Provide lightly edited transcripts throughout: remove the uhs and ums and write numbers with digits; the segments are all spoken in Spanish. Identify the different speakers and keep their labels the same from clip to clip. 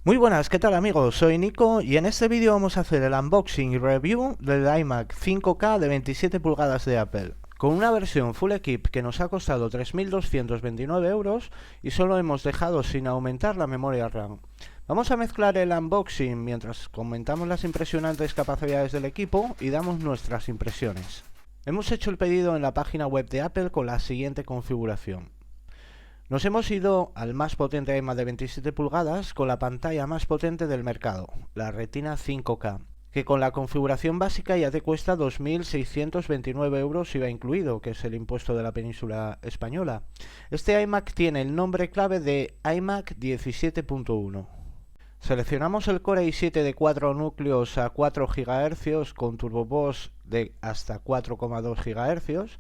Speaker 1: Muy buenas, ¿qué tal amigos? Soy Nico y en este vídeo vamos a hacer el unboxing y review del iMac 5K de 27 pulgadas de Apple. Con una versión Full Equip que nos ha costado 3.229 euros y solo hemos dejado sin aumentar la memoria RAM. Vamos a mezclar el unboxing mientras comentamos las impresionantes capacidades del equipo y damos nuestras impresiones. Hemos hecho el pedido en la página web de Apple con la siguiente configuración. Nos hemos ido al más potente iMac de 27 pulgadas con la pantalla más potente del mercado, la Retina 5K, que con la configuración básica ya te cuesta 2.629 euros IVA incluido, que es el impuesto de la península española. Este iMac tiene el nombre clave de iMac 17.1. Seleccionamos el Core i7 de 4 núcleos a 4 GHz con Turbo Boost de hasta 4,2 GHz,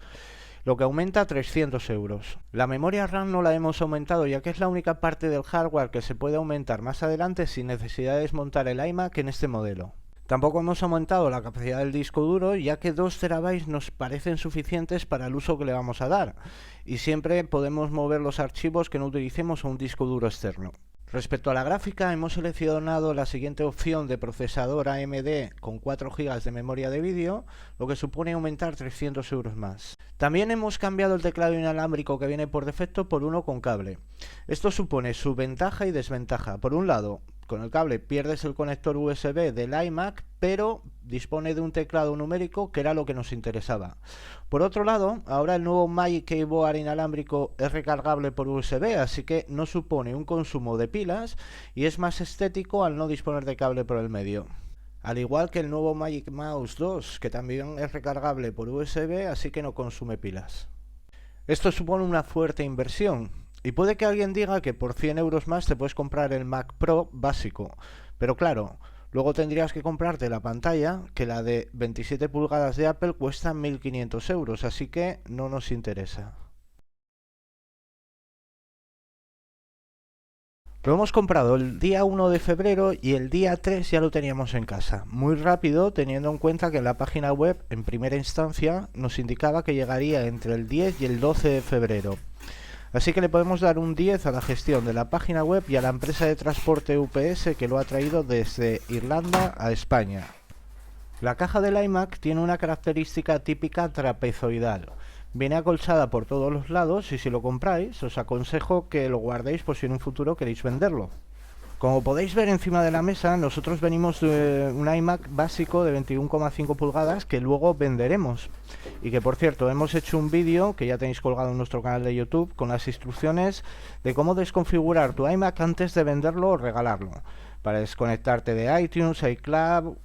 Speaker 1: lo que aumenta a 300 euros. La memoria RAM no la hemos aumentado ya que es la única parte del hardware que se puede aumentar más adelante sin necesidad de desmontar el iMac en este modelo. Tampoco hemos aumentado la capacidad del disco duro ya que 2 TB nos parecen suficientes para el uso que le vamos a dar y siempre podemos mover los archivos que no utilicemos a un disco duro externo. Respecto a la gráfica, hemos seleccionado la siguiente opción de procesador AMD con 4 GB de memoria de vídeo, lo que supone aumentar 300 euros más. También hemos cambiado el teclado inalámbrico que viene por defecto por uno con cable. Esto supone su ventaja y desventaja. Por un lado, con el cable pierdes el conector USB del iMac, pero dispone de un teclado numérico que era lo que nos interesaba. Por otro lado, ahora el nuevo Magic Keyboard inalámbrico es recargable por USB, así que no supone un consumo de pilas y es más estético al no disponer de cable por el medio. Al igual que el nuevo Magic Mouse 2, que también es recargable por USB, así que no consume pilas. Esto supone una fuerte inversión. Y puede que alguien diga que por 100 euros más te puedes comprar el Mac Pro básico. Pero claro, luego tendrías que comprarte la pantalla, que la de 27 pulgadas de Apple cuesta 1.500 euros, así que no nos interesa. Lo hemos comprado el día 1 de febrero y el día 3 ya lo teníamos en casa. Muy rápido, teniendo en cuenta que la página web en primera instancia nos indicaba que llegaría entre el 10 y el 12 de febrero. Así que le podemos dar un 10 a la gestión de la página web y a la empresa de transporte UPS que lo ha traído desde Irlanda a España. La caja del iMac tiene una característica típica trapezoidal. Viene acolchada por todos los lados y si lo compráis os aconsejo que lo guardéis por si en un futuro queréis venderlo. Como podéis ver encima de la mesa, nosotros venimos de un iMac básico de 21,5 pulgadas que luego venderemos. Y que por cierto, hemos hecho un vídeo que ya tenéis colgado en nuestro canal de YouTube con las instrucciones de cómo desconfigurar tu iMac antes de venderlo o regalarlo. Para desconectarte de iTunes, iCloud,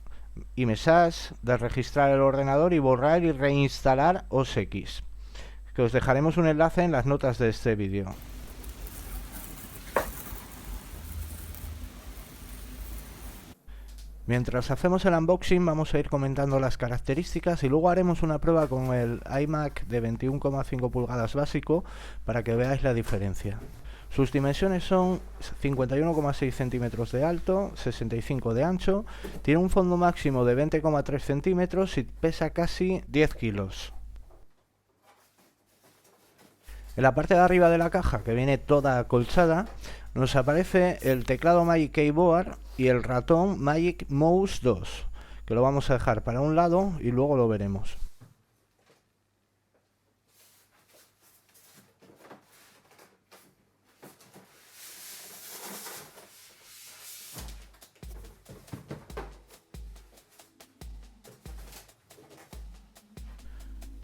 Speaker 1: iMessage, de registrar el ordenador y borrar y reinstalar OS X. Que os dejaremos un enlace en las notas de este vídeo. Mientras hacemos el unboxing vamos a ir comentando las características y luego haremos una prueba con el iMac de 21,5 pulgadas básico para que veáis la diferencia. Sus dimensiones son 51,6 centímetros de alto, 65 de ancho, tiene un fondo máximo de 20,3 centímetros y pesa casi 10 kilos. En la parte de arriba de la caja, que viene toda acolchada, nos aparece el teclado Magic Keyboard y el ratón Magic Mouse 2, que lo vamos a dejar para un lado y luego lo veremos.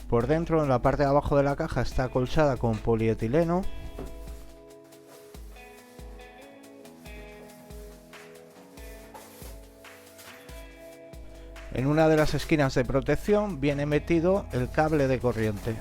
Speaker 1: Por dentro, en la parte de abajo de la caja, está acolchada con polietileno. En una de las esquinas de protección viene metido el cable de corriente.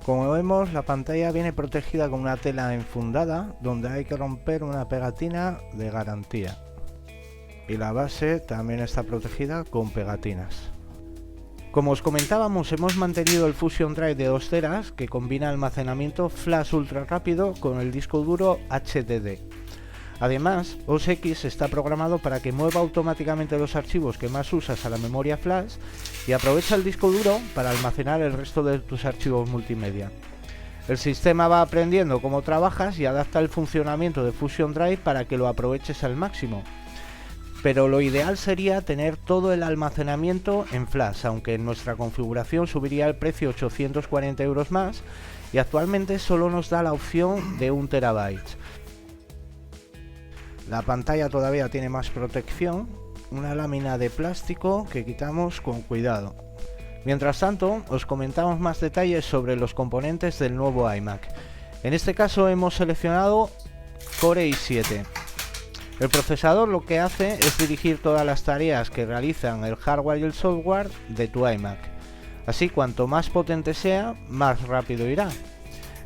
Speaker 1: Como vemos, la pantalla viene protegida con una tela enfundada donde hay que romper una pegatina de garantía. y la base también está protegida con pegatinas. Como os comentábamos, hemos mantenido el Fusion Drive de 2 teras que combina almacenamiento flash ultra rápido con el disco duro HDD. Además, OS X está programado para que mueva automáticamente los archivos que más usas a la memoria flash y aprovecha el disco duro para almacenar el resto de tus archivos multimedia. El sistema va aprendiendo cómo trabajas y adapta el funcionamiento de Fusion Drive para que lo aproveches al máximo. Pero lo ideal sería tener todo el almacenamiento en flash, aunque en nuestra configuración subiría el precio 840 € más y actualmente solo nos da la opción de 1 TB. La pantalla todavía tiene más protección, una lámina de plástico que quitamos con cuidado. Mientras tanto, os comentamos más detalles sobre los componentes del nuevo iMac. En este caso hemos seleccionado Core i7. El procesador lo que hace es dirigir todas las tareas que realizan el hardware y el software de tu iMac. Así, cuanto más potente sea, más rápido irá.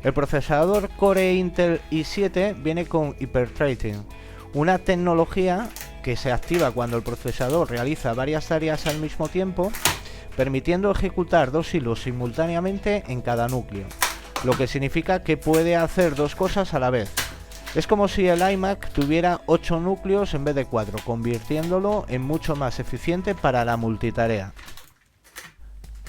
Speaker 1: El procesador Core Intel i7 viene con Hyperthreading, una tecnología que se activa cuando el procesador realiza varias tareas al mismo tiempo, permitiendo ejecutar 2 hilos simultáneamente en cada núcleo, lo que significa que puede hacer 2 cosas a la vez. Es como si el iMac tuviera 8 núcleos en vez de 4, convirtiéndolo en mucho más eficiente para la multitarea.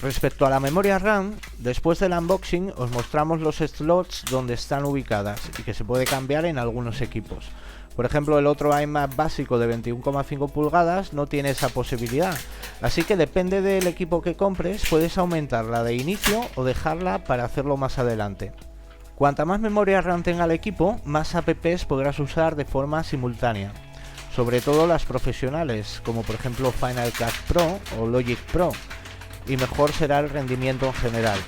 Speaker 1: Respecto a la memoria RAM, después del unboxing os mostramos los slots donde están ubicadas y que se puede cambiar en algunos equipos. Por ejemplo, el otro iMac básico de 21,5 pulgadas no tiene esa posibilidad, así que depende del equipo que compres, puedes aumentarla de inicio o dejarla para hacerlo más adelante. Cuanta más memoria RAM tenga el equipo, más apps podrás usar de forma simultánea, sobre todo las profesionales, como por ejemplo Final Cut Pro o Logic Pro, y mejor será el rendimiento en general.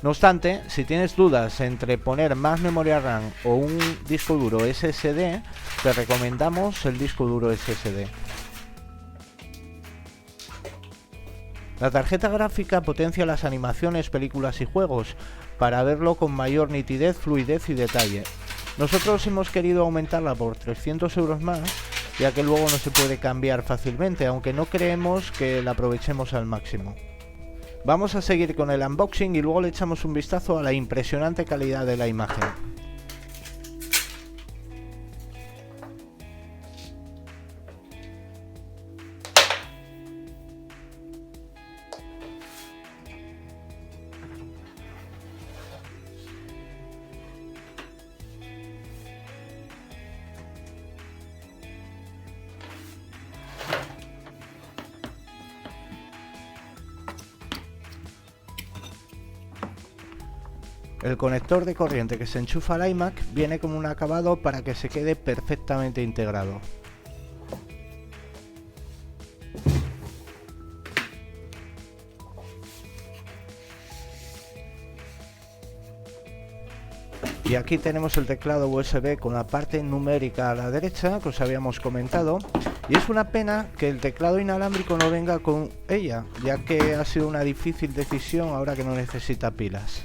Speaker 1: No obstante, si tienes dudas entre poner más memoria RAM o un disco duro SSD, te recomendamos el disco duro SSD. La tarjeta gráfica potencia las animaciones, películas y juegos para verlo con mayor nitidez, fluidez y detalle. Nosotros hemos querido aumentarla por 300 € más, ya que luego no se puede cambiar fácilmente, aunque no creemos que la aprovechemos al máximo. Vamos a seguir con el unboxing y luego le echamos un vistazo a la impresionante calidad de la imagen. El conector de corriente que se enchufa al iMac viene con un acabado para que se quede perfectamente integrado. Y aquí tenemos el teclado USB con la parte numérica a la derecha que os habíamos comentado, y es una pena que el teclado inalámbrico no venga con ella, ya que ha sido una difícil decisión ahora que no necesita pilas.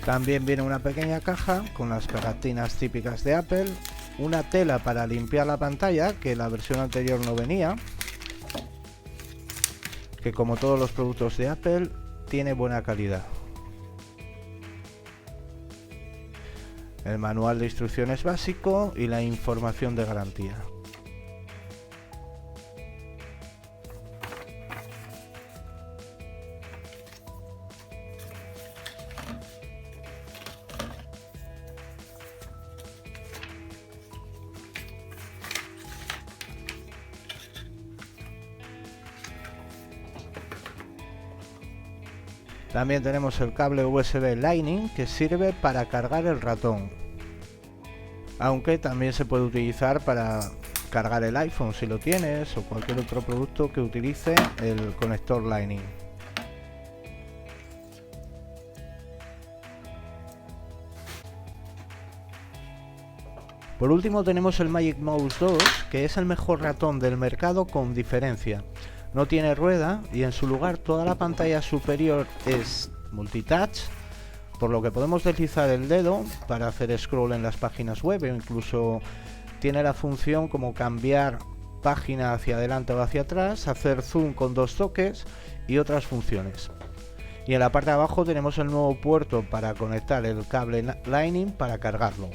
Speaker 1: También viene una pequeña caja con las pegatinas típicas de Apple, una tela para limpiar la pantalla, que la versión anterior no venía, que como todos los productos de Apple tiene buena calidad. El manual de instrucciones básico y la información de garantía. También tenemos el cable USB Lightning que sirve para cargar el ratón, aunque también se puede utilizar para cargar el iPhone si lo tienes o cualquier otro producto que utilice el conector Lightning. Por último tenemos el Magic Mouse 2, que es el mejor ratón del mercado con diferencia. No tiene rueda y en su lugar toda la pantalla superior es multitouch, por lo que podemos deslizar el dedo para hacer scroll en las páginas web e incluso tiene la función como cambiar página hacia adelante o hacia atrás, hacer zoom con 2 toques y otras funciones. Y en la parte de abajo tenemos el nuevo puerto para conectar el cable Lightning para cargarlo.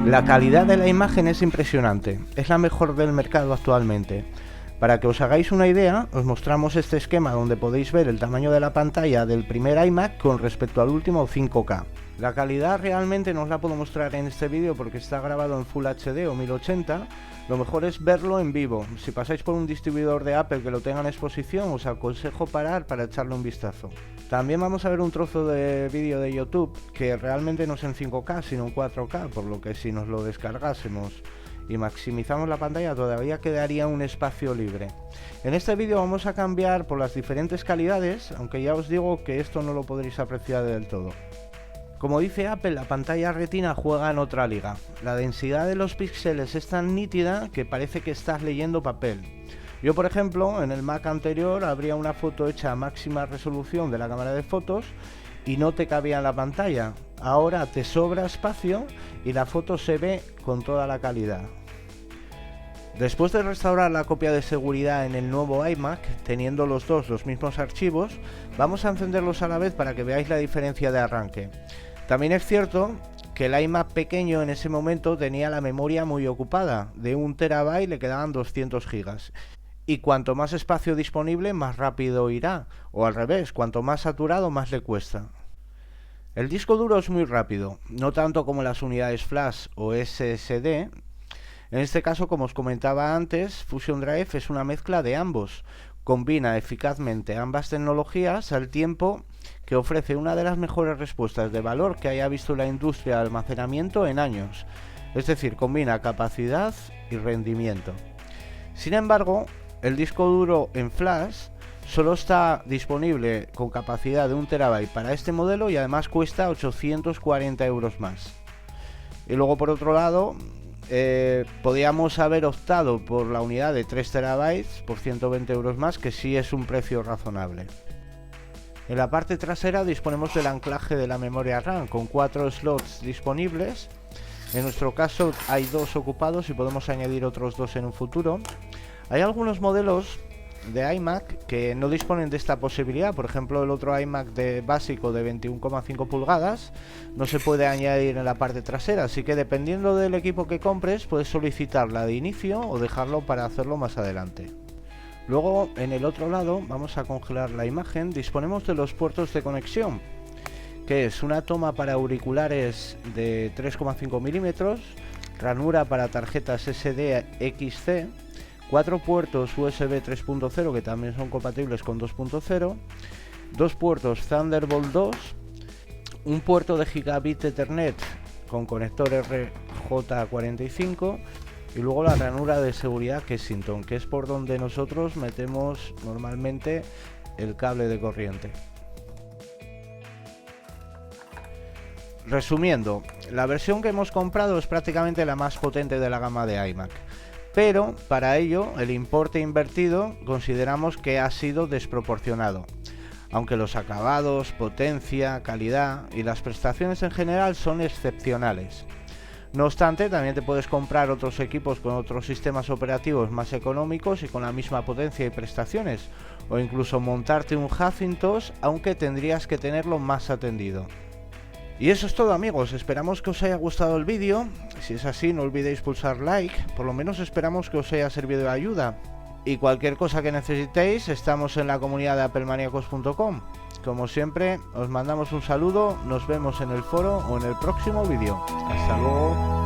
Speaker 1: La calidad de la imagen es impresionante, es la mejor del mercado actualmente. Para que os hagáis una idea, os mostramos este esquema donde podéis ver el tamaño de la pantalla del primer iMac con respecto al último 5K. La calidad realmente no os la puedo mostrar en este vídeo porque está grabado en Full HD o 1080, lo mejor es verlo en vivo. Si pasáis por un distribuidor de Apple que lo tenga en exposición, os aconsejo parar para echarle un vistazo. También vamos a ver un trozo de vídeo de YouTube que realmente no es en 5K sino en 4K, por lo que si nos lo descargásemos y maximizamos la pantalla todavía quedaría un espacio libre. En este vídeo vamos a cambiar por las diferentes calidades, aunque ya os digo que esto no lo podréis apreciar del todo. Como dice Apple, la pantalla retina juega en otra liga. La densidad de los píxeles es tan nítida que parece que estás leyendo papel. Yo, por ejemplo, en el Mac anterior habría una foto hecha a máxima resolución de la cámara de fotos y no te cabía en la pantalla. Ahora te sobra espacio y la foto se ve con toda la calidad. Después de restaurar la copia de seguridad en el nuevo iMac, teniendo los dos los mismos archivos, vamos a encenderlos a la vez para que veáis la diferencia de arranque. También es cierto que el iMac pequeño en ese momento tenía la memoria muy ocupada, de 1 TB le quedaban 200 GB. Y cuanto más espacio disponible, más rápido irá, o al revés, cuanto más saturado, más le cuesta. El disco duro es muy rápido, no tanto como las unidades flash o SSD. En este caso, como os comentaba antes, Fusion Drive es una mezcla de ambos. Combina eficazmente ambas tecnologías al tiempo que ofrece una de las mejores respuestas de valor que haya visto la industria de almacenamiento en años. Es decir, combina capacidad y rendimiento. Sin embargo, el disco duro en flash solo está disponible con capacidad de 1 TB para este modelo y además cuesta 840 € más. Y luego por otro lado, podríamos haber optado por la unidad de 3 TB por 120 € más, que sí es un precio razonable. En la parte trasera disponemos del anclaje de la memoria RAM con 4 slots disponibles. En nuestro caso hay 2 ocupados y podemos añadir otros 2 en un futuro. Hay algunos modelos de iMac que no disponen de esta posibilidad. Por ejemplo, el otro iMac básico de 21,5 pulgadas no se puede añadir en la parte trasera, así que dependiendo del equipo que compres puedes solicitarla de inicio o dejarlo para hacerlo más adelante. Luego, en el otro lado, vamos a congelar la imagen. Disponemos de los puertos de conexión, que es una toma para auriculares de 3,5 milímetros, ranura para tarjetas SD XC, 4 puertos USB 3.0 que también son compatibles con 2.0, 2 puertos Thunderbolt 2, un puerto de Gigabit Ethernet con conector RJ45 y luego la ranura de seguridad Kensington, que es por donde nosotros metemos normalmente el cable de corriente. Resumiendo, la versión que hemos comprado es prácticamente la más potente de la gama de iMac, pero para ello el importe invertido consideramos que ha sido desproporcionado, aunque los acabados, potencia, calidad y las prestaciones en general son excepcionales. No obstante, también te puedes comprar otros equipos con otros sistemas operativos más económicos y con la misma potencia y prestaciones, o incluso montarte un Hackintosh, aunque tendrías que tenerlo más atendido. Y eso es todo, amigos, esperamos que os haya gustado el vídeo. Si es así, no olvidéis pulsar like, por lo menos esperamos que os haya servido de ayuda. Y cualquier cosa que necesitéis, estamos en la comunidad de applemaniacos.com. Como siempre, os mandamos un saludo, nos vemos en el foro o en el próximo vídeo. Hasta luego.